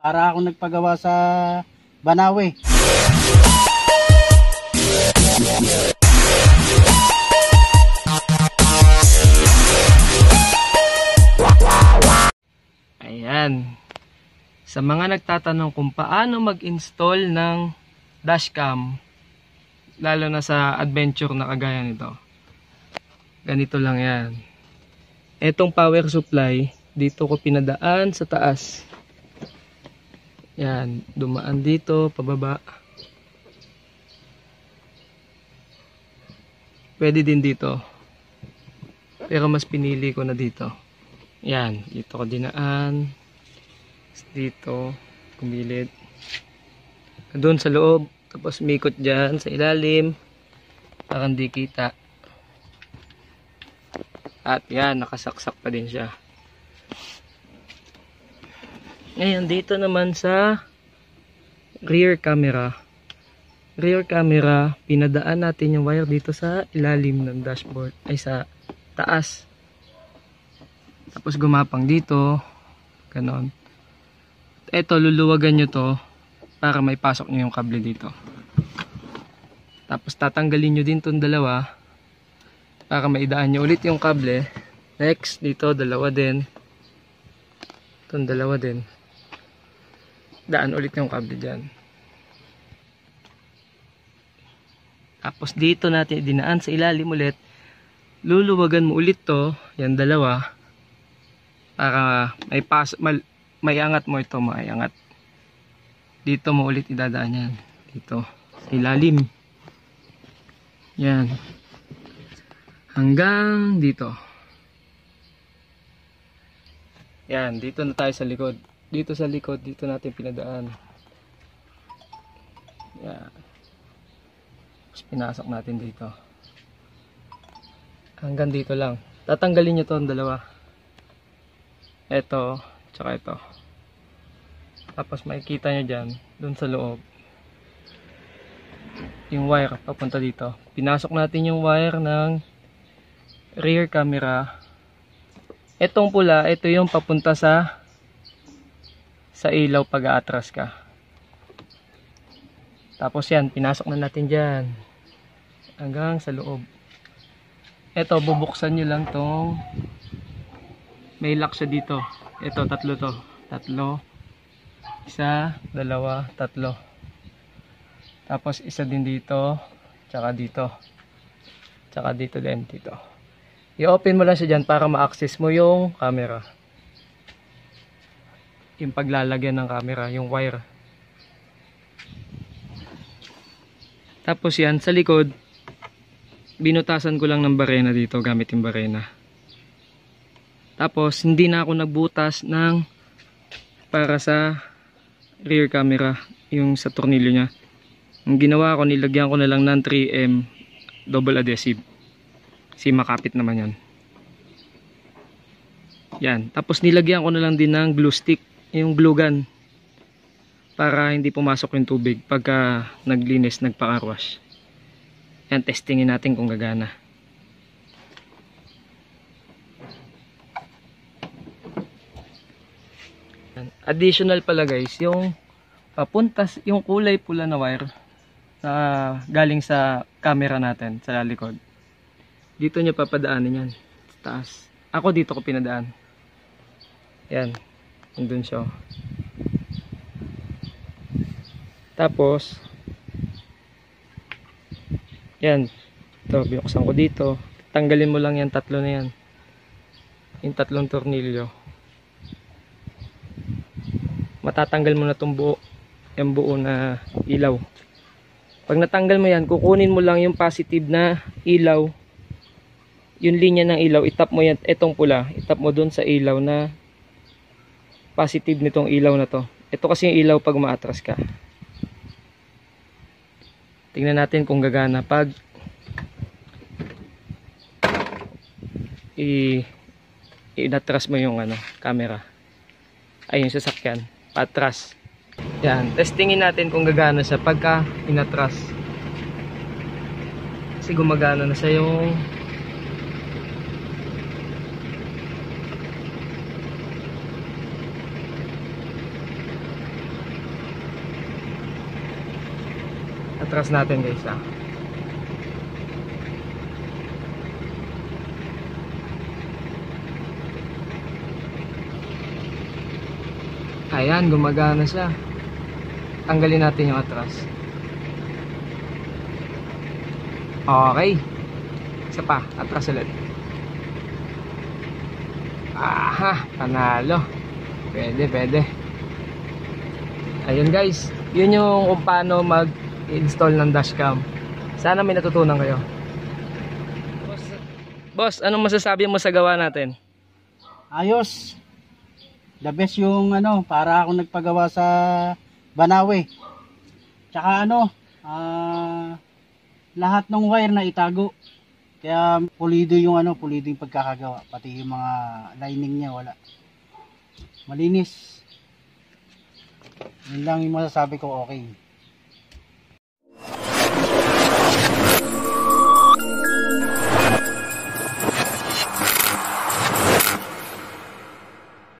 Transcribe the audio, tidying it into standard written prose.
Para ako nagpagawa sa Banawe. Ayan. Sa mga nagtatanong kung paano mag-install ng dashcam, lalo na sa adventure na kagaya nito, ganito lang yan. Etong power supply, dito ko pinadaan sa taas. Yan, dumaan dito, pababa. Pwede din dito. Pero mas pinili ko na dito. Yan, dito ko dinaan. Dito, kumilid. Doon sa loob. Tapos mikot dyan sa ilalim. Parang di kita. At yan, nakasaksak pa din siya. Ngayon, dito naman sa rear camera. Rear camera, pinadaan natin yung wire dito sa ilalim ng dashboard. Ay, sa taas. Tapos gumapang dito. Ganon. Ito, luluwagan nyo to para may pasok nyo yung kable dito. Tapos tatanggalin nyo din tong dalawa para maidaan nyo ulit yung kable. Next, dito, dalawa din. Itong dalawa din. Daan ulit yung kable dyan. Tapos dito natin dinaan sa ilalim ulit. Luluwagan mo ulit to, yan dalawa, para may angat mo ito, may angat. Dito mo ulit idadaan yan. Dito, sa ilalim. Yan. Hanggang dito. Yan, dito na tayo sa likod. Dito sa likod, dito natin pinadaan. Yan. Tapos pinasok natin dito. Hanggang dito lang. Tatanggalin nyo to ang dalawa. Ito, tsaka ito. Tapos makikita nyo dyan, dun sa loob, yung wire papunta dito. Pinasok natin yung wire ng rear camera. Itong pula, ito yung papunta sa ilaw pag aatras ka. Tapos yan, pinasok na natin dyan hanggang sa loob. Ito, bubuksan nyo lang tong may lock siya dito. Ito, tatlo to. Tatlo. Isa, dalawa, tatlo. Tapos isa din dito, tsaka dito. Tsaka dito din, dito. I-open mo lang siya dyan para ma-access mo yung camera. Yung paglalagyan ng camera, yung wire. Tapos yan, sa likod, binutasan ko lang ng barena dito gamit yung barena. Tapos hindi na ako nagbutas ng para sa rear camera, yung sa tornilyo niya. Ang ginawa ko, nilagyan ko na lang ng 3M double adhesive. Kasi makapit naman yan. Yan. Tapos nilagyan ko na lang din ng glue stick, yung glue gun, para hindi pumasok yung tubig pagka naglinis, nagpaka-wash. Yan, testingin natin kung gagana. Additional pala guys, yung papuntas, yung kulay pula na wire na galing sa camera natin sa likod, dito nyo papadaanin yan sa taas. Ako dito ko pinadaan. Yan, nandun siya. Tapos yan, ito, binuksan ko dito. Tanggalin mo lang yan, tatlo na yan, yung tatlong tornilyo. Matatanggal mo na itong buo, yung buo na ilaw. Pag natanggal mo yan, kukunin mo lang yung positive na ilaw, yung linya ng ilaw, itap mo yan, itong pula, itap mo dun sa ilaw na positive nitong ilaw na to. Ito kasi yung ilaw pag umaatras ka. Tingnan natin kung gagana pag inatras mo yung camera, ay yung sasakyan patras. Yan, testingin natin kung gagana siya pagka inatras. Kasi gumagana na siya yung Atras natin guys ha. Ayan, gumagana siya. Tanggalin natin yung atras. Okay. Isa pa, atras ulit. Aha, panalo. Pwede. Ayun guys, yun yung kung paano mag-install ng dashcam. Sana may natutunan kayo. Boss, anong masasabi mo sa gawa natin? Ayos. The best yung ano, para ako nagpagawa sa Banawe. Tsaka ano, lahat ng wire na itago. Kaya pulido yung ano, pulido yung pagkakagawa. Pati yung mga lining niya, wala. Malinis. Yun lang yung masasabi ko, okay.